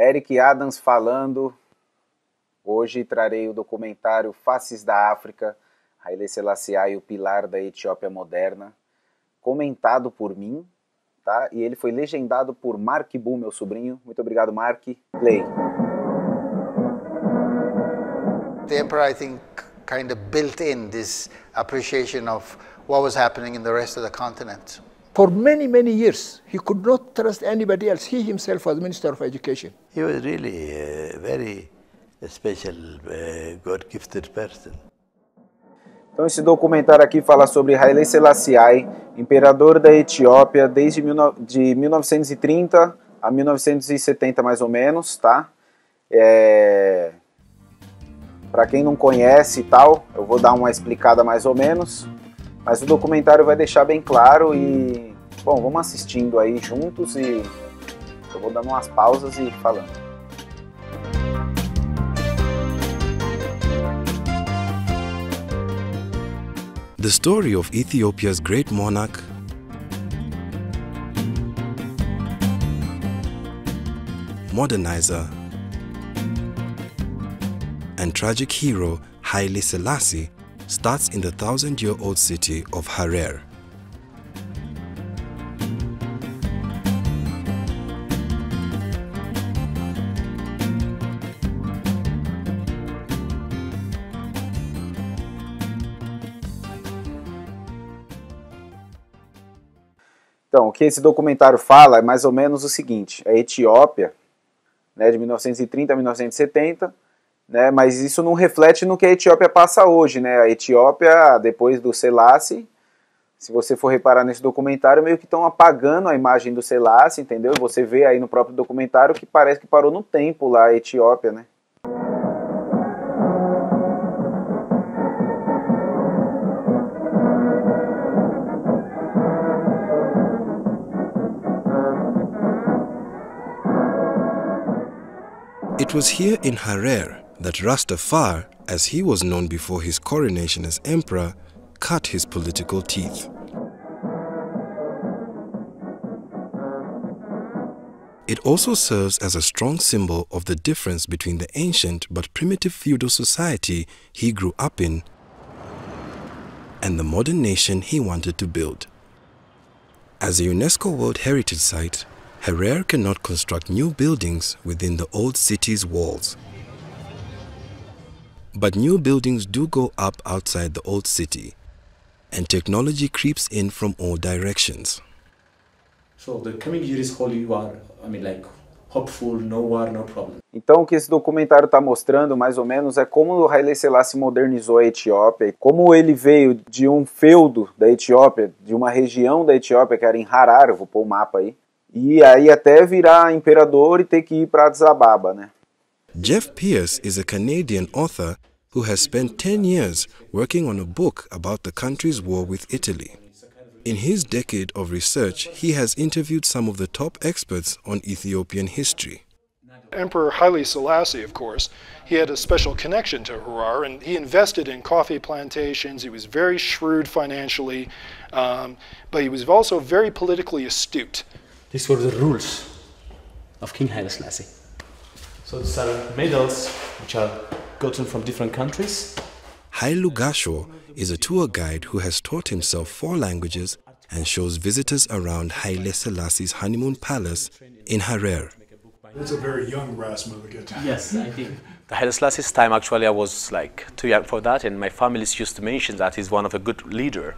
Eric Adams falando. Hoje trarei o documentário Faces da África, Haile Selassie e o Pilar da Etiópia moderna, comentado por mim, tá? E ele foi legendado por Marky Bú, meu sobrinho. Muito obrigado, Marky. Play. The emperor, I think, kind of built in this appreciation of what was happening in the rest of the continent. For many, many years, he could not trust anybody else. He himself was Minister of Education. He was really a very special, God-gifted person. Então esse documentário aqui fala sobre Haile Selassie, imperador da Etiópia desde de 1930 a 1970 mais ou menos, tá? Para quem não conhece e tal, eu vou dar uma explicada mais ou menos, mas o documentário vai deixar bem claro e, bom, vamos assistindo aí juntos e eu vou dando umas pausas e falando. The story of Ethiopia's great monarch, modernizer, and tragic hero Haile Selassie starts in the 1,000-year-old city of Harar. Então, o que esse documentário fala é mais ou menos o seguinte: a Etiópia, né, de 1930 a 1970, né, mas isso não reflete no que a Etiópia passa hoje, né? A Etiópia, depois do Selassie, se você for reparar nesse documentário, meio que estão apagando a imagem do Selassie, entendeu? Você vê aí no próprio documentário que parece que parou no tempo lá a Etiópia, né? It was here in Harar that Ras Tafari, as he was known before his coronation as emperor, cut his political teeth. It also serves as a strong symbol of the difference between the ancient but primitive feudal society he grew up in and the modern nation he wanted to build. As a UNESCO World Heritage Site, Harar cannot construct new buildings within the old city's walls. But new buildings do go up outside the old city, and technology creeps in from all directions. So the coming year is holy war. I mean, like, hopeful, no war, no problem. Então o que esse documentário está mostrando mais ou menos é como o Haile Selassie modernizou a Etiópia, e como ele veio de um feudo da Etiópia, de uma região da Etiópia que era em Harar, eu vou pôr o mapa aí, e aí até virar imperador e ter que ir para Addis Ababa, né? Jeff Pierce is a Canadian author who has spent 10 years working on a book about the country's war with Italy. In his decade of research, he has interviewed some of the top experts on Ethiopian history. Emperor Haile Selassie, of course, he had a special connection to Harar, and he invested in coffee plantations. He was very shrewd financially, but he was also very politically astute. These were the rules of King Haile Selassie. So these are medals which are gotten from different countries. Haile Gasho is a tour guide who has taught himself 4 languages and shows visitors around Haile Selassie's honeymoon palace in Harar. It's a very young Ras Mulligan. Yes, I think. The Haile Selassie's time, actually, I was like too young for that, and my family used to mention that he's one of a good leader.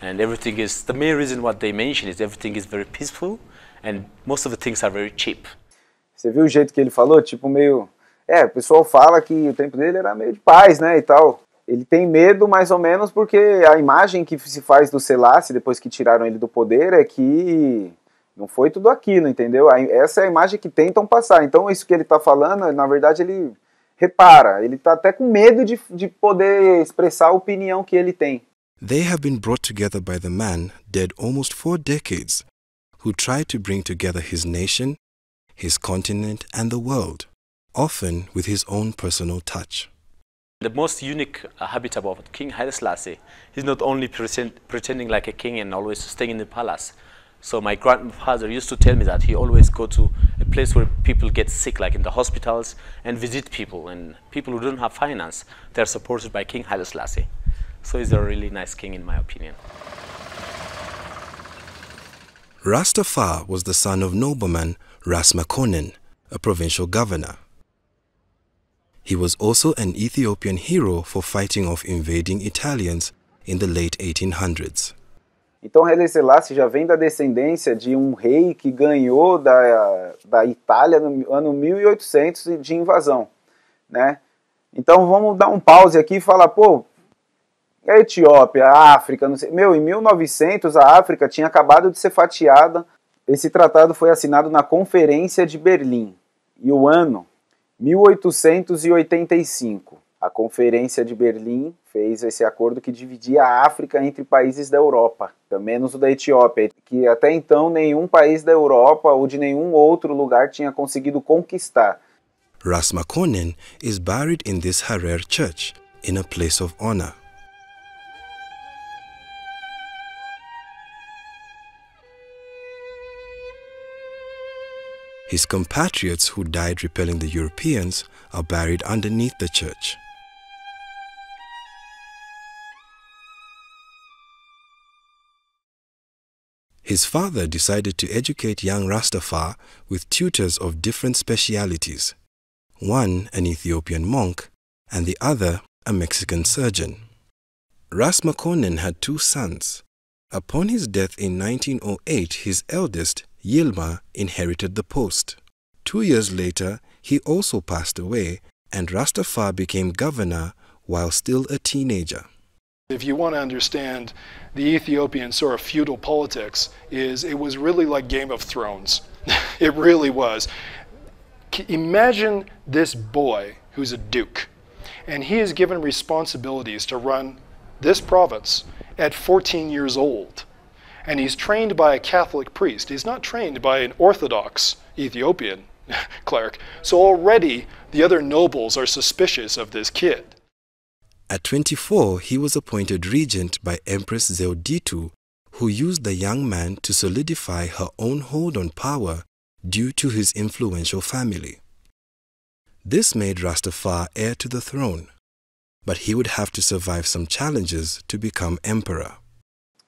And everything is, the main reason what they mention is everything is very peaceful, and most of the things are very cheap. Você viu o jeito que ele falou? Tipo meio... o pessoal fala que o tempo dele era meio de paz, né, e tal. Ele tem medo mais ou menos porque a imagem que se faz do Selassie depois que tiraram ele do poder é que não foi tudo aquilo, entendeu? Essa é a imagem que tentam passar. Então isso que ele está falando, na verdade ele repara, ele está até com medo de poder expressar a opinião que ele tem. They have been brought together by the man, dead almost 4 decades, who tried to bring together his nation, his continent and the world, often with his own personal touch. The most unique habit about King Haile Selassie is not only pretending like a king and always staying in the palace, So my grandfather used to tell me that he always go to a place where people get sick, like in the hospitals, and visit people. And people who don't have finance, they're supported by King Haile Selassie. So he's a really nice king, in my opinion. Ras Tafari was the son of nobleman Ras Makonnen, a provincial governor. He was also an Ethiopian hero for fighting off invading Italians in the late 1800s. Então Haile Selassie já vem da descendência de um rei que ganhou da Itália no ano 1800 de invasão, né? Então vamos dar um pause aqui e falar, pô, a Etiópia, a África, não sei, em 1900 a África tinha acabado de ser fatiada. Esse tratado foi assinado na Conferência de Berlim. E o ano, 1885. A Conferência de Berlim fez esse acordo que dividia a África entre países da Europa, menos o da Etiópia, que até então nenhum país da Europa ou de nenhum outro lugar tinha conseguido conquistar. Ras Makonnen is buried in this Harer church, in a place of honor. His compatriots who died repelling the Europeans are buried underneath the church. His father decided to educate young Ras Tafari with tutors of different specialities, one an Ethiopian monk and the other a Mexican surgeon. Ras Makonnen had two sons. Upon his death in 1908, his eldest, Yilma, inherited the post. 2 years later, he also passed away, and Ras Tafari became governor while still a teenager. If you want to understand the Ethiopian sort of feudal politics, it was really like Game of Thrones. It really was. Imagine this boy who's a duke, and he is given responsibilities to run this province at 14 years old. And he's trained by a Catholic priest. He's not trained by an Orthodox Ethiopian cleric. So already the other nobles are suspicious of this kid. At 24, he was appointed regent by Empress Zewditu, who used the young man to solidify her own hold on power due to his influential family. This made Ras Tafari heir to the throne, but he would have to survive some challenges to become emperor.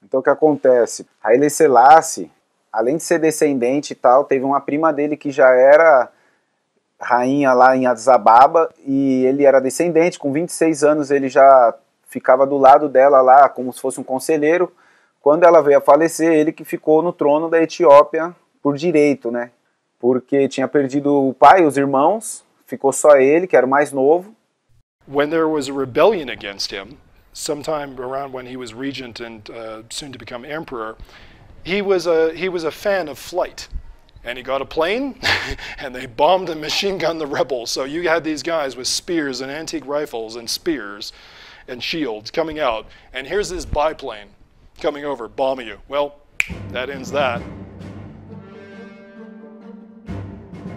Então o que acontece? Haile Selassie, além de ser descendente e tal, teve uma prima dele que já era rainha lá em Addis Ababa e ele era descendente. Com 26 anos ele já ficava do lado dela lá como se fosse um conselheiro. Quando ela veio a falecer, ele que ficou no trono da Etiópia por direito, né? Porque tinha perdido o pai, os irmãos, ficou só ele, que era o mais novo. When there was a rebellion against him, sometime around when he was regent and soon to become emperor, he was a fan of flight, and he got a plane, and they bombed and machine gunned the rebels. So you had these guys with spears and antique rifles and spears and shields coming out, and here's this biplane coming over, bombing you. Well, that ends that.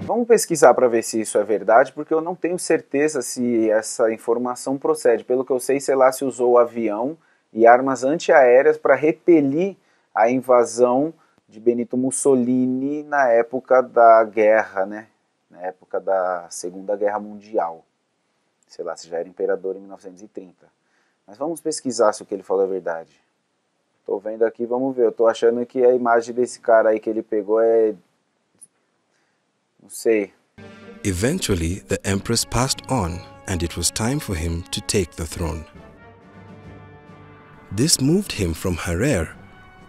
Vamos pesquisar para ver se isso é verdade, porque eu não tenho certeza se essa informação procede. Pelo que eu sei, Selassie usou avião e armas antiaéreas para repelir a invasão de Benito Mussolini na época da guerra, né? Na época da Segunda Guerra Mundial. Selassie já era imperador em 1930. Mas vamos pesquisar se o que ele falou é verdade. Estou vendo aqui, vamos ver. Eu estou achando que a imagem desse cara aí que ele pegou é... não sei. Eventually, the empress passed on, and it was time for him to take the throne. This moved him from Harer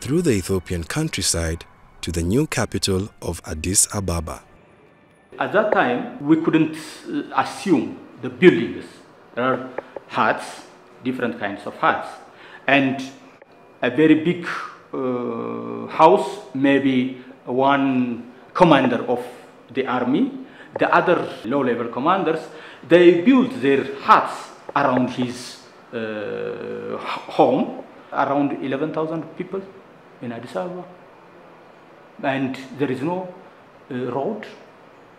through the Ethiopian countryside to the new capital of Addis Ababa. At that time, we couldn't assume the buildings. There are huts, different kinds of huts, and a very big house, maybe one commander of the army, the other low-level commanders, they built their huts around his home, around 11,000 people in Addis Ababa. And there is no road,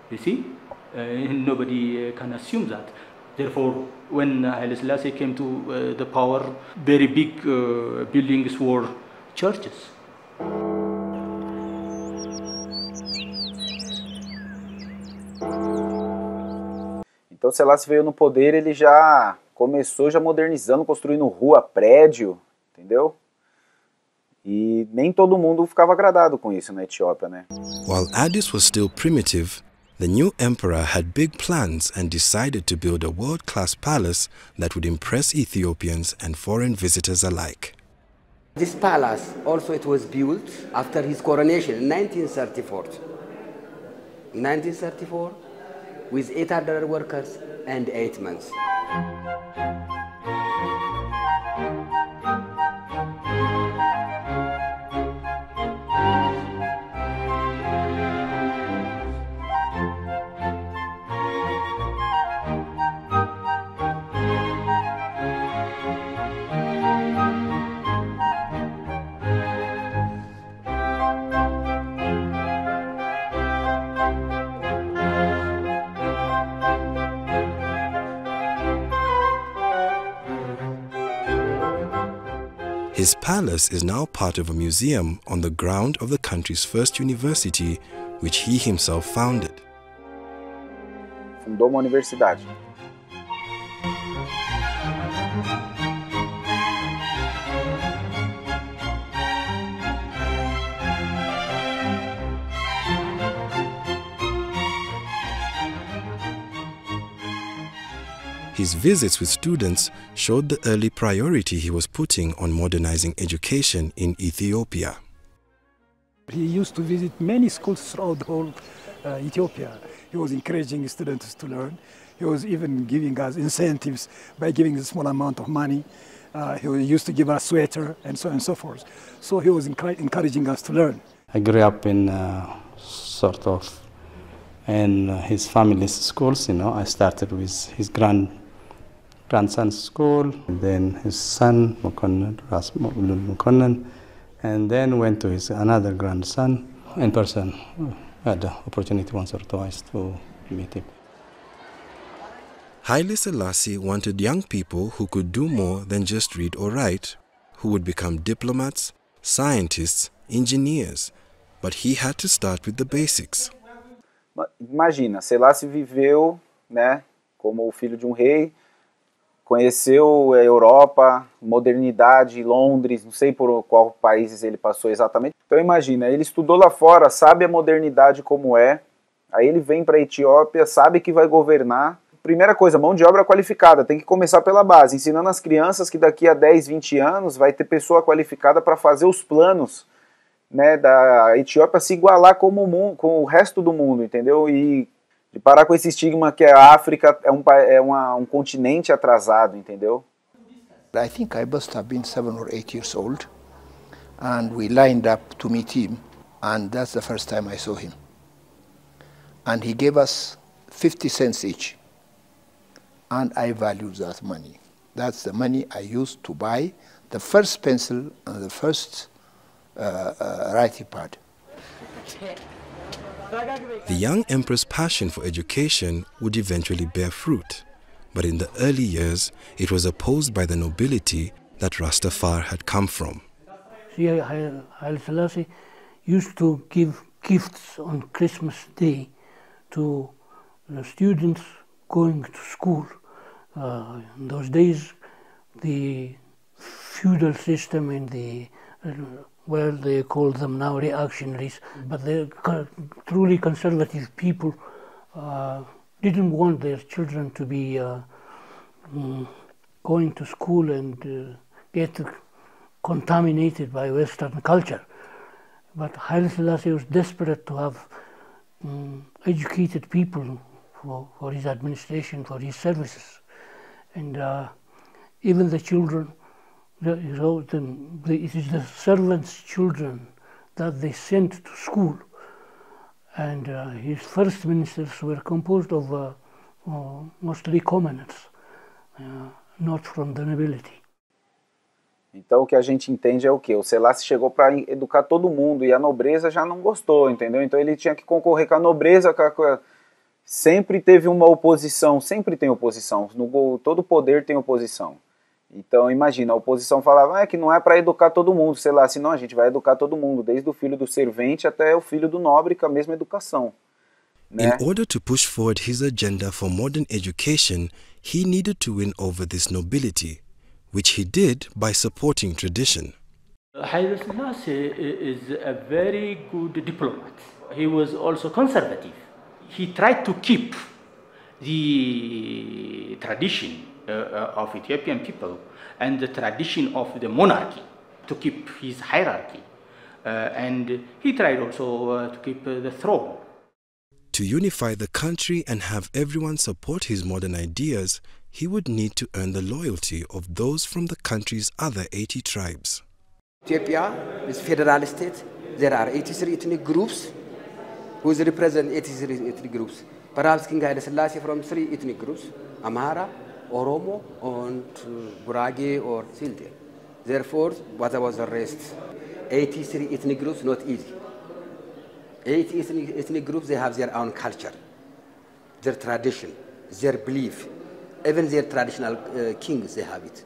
you see, nobody can assume that. Therefore, when Haile Selassie came to the power, very big buildings were churches. Então Selassie veio no poder, ele já começou já modernizando, construindo rua, prédio, entendeu? E nem todo mundo ficava agradado com isso na Etiópia, né? While Addis was still primitive, the new emperor had big plans and decided to build a world-class palace that would impress Ethiopians and foreign visitors alike. This palace also it was built after his coronation in 1934. In 1934, with 800 workers and 8 months. His palace is now part of a museum on the ground of the country's first university, which he himself founded. Fundou uma universidade. His visits with students showed the early priority he was putting on modernizing education in Ethiopia. He used to visit many schools throughout the whole Ethiopia. He was encouraging students to learn. He was even giving us incentives by giving a small amount of money. He used to give us sweater and so on and so forth. So he was encouraging us to learn. I grew up in in his family's schools. I started with his grandson's school, and then his son, Ras Makonnen, and then went to his another grandson in person. I had the opportunity once or twice to meet him. Haile Selassie wanted young people who could do more than just read or write, who would become diplomats, scientists, engineers, but he had to start with the basics. Imagina, Selassie viveu, né, como o filho de um rei, conheceu a Europa, modernidade, Londres, não sei por qual países ele passou exatamente. Então imagina, ele estudou lá fora, sabe a modernidade como é, aí ele vem para a Etiópia, sabe que vai governar. Primeira coisa, mão de obra qualificada, tem que começar pela base, ensinando as crianças que daqui a 10, 20 anos vai ter pessoa qualificada para fazer os planos, né, da Etiópia se igualar com o resto do mundo, entendeu? E de parar com esse estigma que a África é um continente atrasado, entendeu? I think I must have been 7 or 8 years old, and we lined up to meet him, and that's the first time I saw him. And he gave us 50 cents each, and I valued that money. That's the money I used to buy the first pencil and the first writing pad. The young emperor's passion for education would eventually bear fruit, but in the early years it was opposed by the nobility that Ras Tafari had come from. Haile Selassie used to give gifts on Christmas Day to the students going to school. In those days, the feudal system in the well, they call them now reactionaries, but the truly conservative people didn't want their children to be going to school and get contaminated by Western culture. But Haile Selassie was desperate to have educated people for his administration, for his services. And even the children, it is the servants' children that they sent to school. And his first ministers were composed of mostly commoners, not from the nobility. Então o que a gente entende é o quê? O Selassie chegou para educar todo mundo e a nobreza já não gostou, entendeu? Então ele tinha que concorrer com a nobreza, sempre teve uma oposição, sempre tem oposição, todo poder tem oposição. Então imagina, a oposição falava que não é para educar todo mundo, sei lá, senão a gente vai educar todo mundo, desde o filho do servente até o filho do nobre, com a mesma educação. né? In order to push forward his agenda for modern education, he needed to win over this nobility, which he did by supporting tradition. Haile Selassie is a very good diplomat. He was also conservative. He tried to keep the tradition of Ethiopian people and the tradition of the monarchy, to keep his hierarchy. And he tried also to keep the throne. To unify the country and have everyone support his modern ideas, he would need to earn the loyalty of those from the country's other 80 tribes. Ethiopia is a federal state. There are 83 ethnic groups who represent 83 ethnic groups. Perhaps King Haile Selassie from 3 ethnic groups, Amhara, Oromo, and Gurage or Silde. Therefore, what was the rest? 83 ethnic groups, not easy. 80 ethnic groups, they have their own culture, their tradition, their belief. Even their traditional kings, they have it.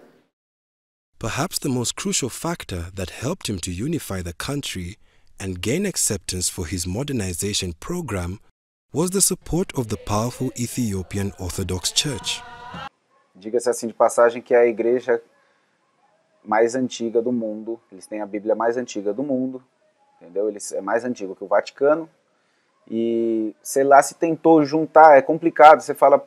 Perhaps the most crucial factor that helped him to unify the country and gain acceptance for his modernization program was the support of the powerful Ethiopian Orthodox Church. Diga-se assim de passagem que é a igreja mais antiga do mundo. Eles têm a Bíblia mais antiga do mundo, entendeu? Eles é mais antigo que o Vaticano. E Selassie tentou juntar, é complicado, você fala,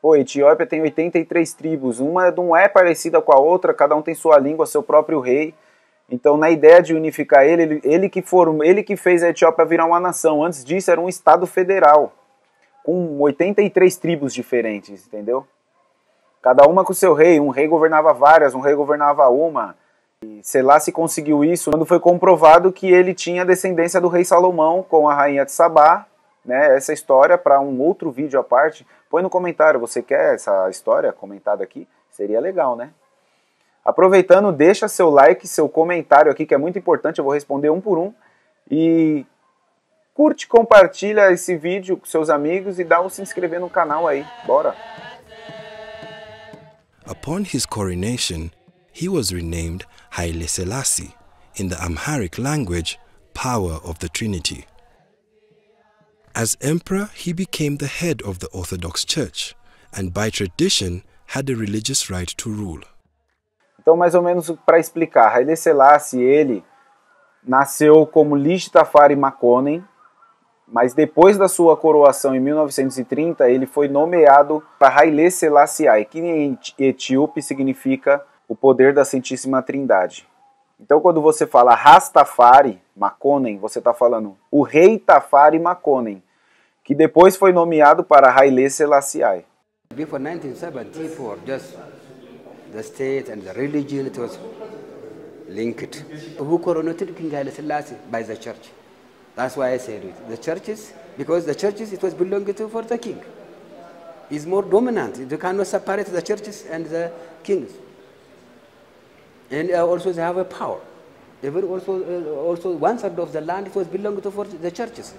pô, a Etiópia tem 83 tribos, uma não é parecida com a outra, cada um tem sua língua, seu próprio rei. Então, na ideia de unificar ele que fez a Etiópia virar uma nação. Antes disso, era um estado federal, com 83 tribos diferentes, entendeu? Cada uma com seu rei. Um rei governava várias, um rei governava uma. E Selassie conseguiu isso quando foi comprovado que ele tinha descendência do rei Salomão com a rainha de Sabá, né? Essa história, para um outro vídeo à parte, põe no comentário, você quer essa história comentada aqui? Seria legal, né? Aproveitando, deixa seu like, seu comentário aqui, que é muito importante, eu vou responder um por um. E curte, compartilha esse vídeo com seus amigos e dá um se inscrever no canal aí. Bora! Upon his coronation, he was renamed Haile Selassie, in the Amharic language, Power of the Trinity. As emperor, he became the head of the Orthodox Church, and by tradition had a religious right to rule. Então, mais ou menos para explicar, Haile Selassie, ele nasceu como Ras Tafari Makonnen, mas depois da sua coroação em 1930, ele foi nomeado para Haile Selassie, que em etíope significa o poder da Santíssima Trindade. Então, quando você fala Ras Tafari Makonnen, você está falando o rei Tafari Makonnen, que depois foi nomeado para Haile Selassie. Before 1974, just the state and the religion, it was linked. Who coronated King Haile Selassie? By the church. That's why I said it. The churches, because the churches, it was belonging to for the king. He's more dominant. You cannot separate the churches and the kings. And also they have a power. Even also 1/3 of the land, it was belonging to for the churches.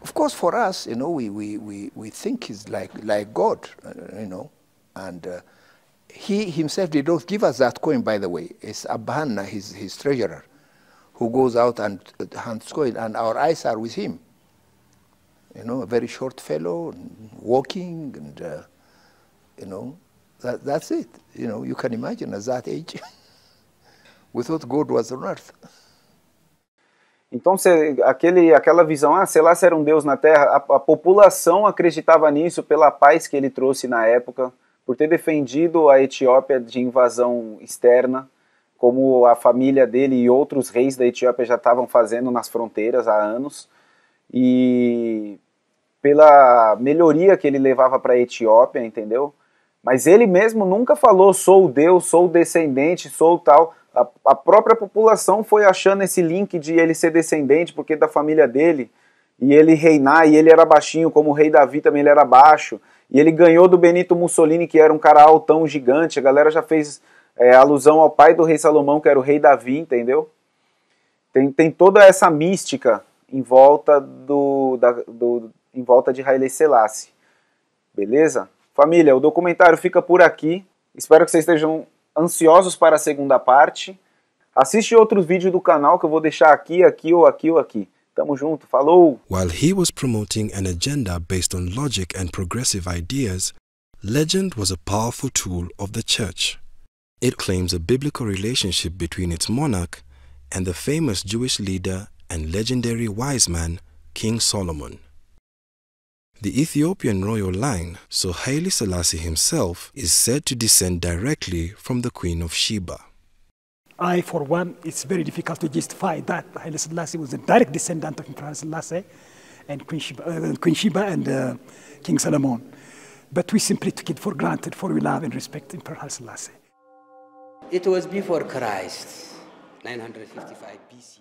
Of course, for us, you know, we think he's like God, you know, and he himself did not give us that coin, by the way. It's Abhanna, his treasurer, who goes out and hands coin, and our eyes are with him. You know, a very short fellow, walking, and you know, that's it. You know, you can imagine at that age, we thought God was on earth. Então, aquela visão, Selassie era um deus na terra, a população acreditava nisso pela paz que ele trouxe na época, por ter defendido a Etiópia de invasão externa, como a família dele e outros reis da Etiópia já estavam fazendo nas fronteiras há anos, e pela melhoria que ele levava para a Etiópia, entendeu? Mas ele mesmo nunca falou, sou o Deus, sou o descendente, sou tal. A própria população foi achando esse link de ele ser descendente, porque da família dele, e ele reinar, e ele era baixinho, como o rei Davi também ele era baixo, e ele ganhou do Benito Mussolini, que era um cara altão, gigante. A galera já fez alusão ao pai do rei Salomão, que era o rei Davi, entendeu? Tem toda essa mística em volta em volta de Haile Selassie. Beleza? Família, o documentário fica por aqui. Espero que vocês estejam ansiosos para a segunda parte. Assiste outros vídeos do canal que eu vou deixar aqui, aqui ou aqui ou aqui. tamo junto, falou. While he was promoting an agenda based on logic and progressive ideas, legend was a powerful tool of the church. It claims a biblical relationship between its monarch and the famous Jewish leader and legendary wise man, King Solomon. The Ethiopian royal line, so Haile Selassie himself, is said to descend directly from the Queen of Sheba. For one, it's very difficult to justify that Haile Selassie was a direct descendant of Emperor Selassie and Queen Sheba and King Solomon. But we simply took it for granted, for we love and respect Emperor Haile Selassie. It was before Christ, 955 BC.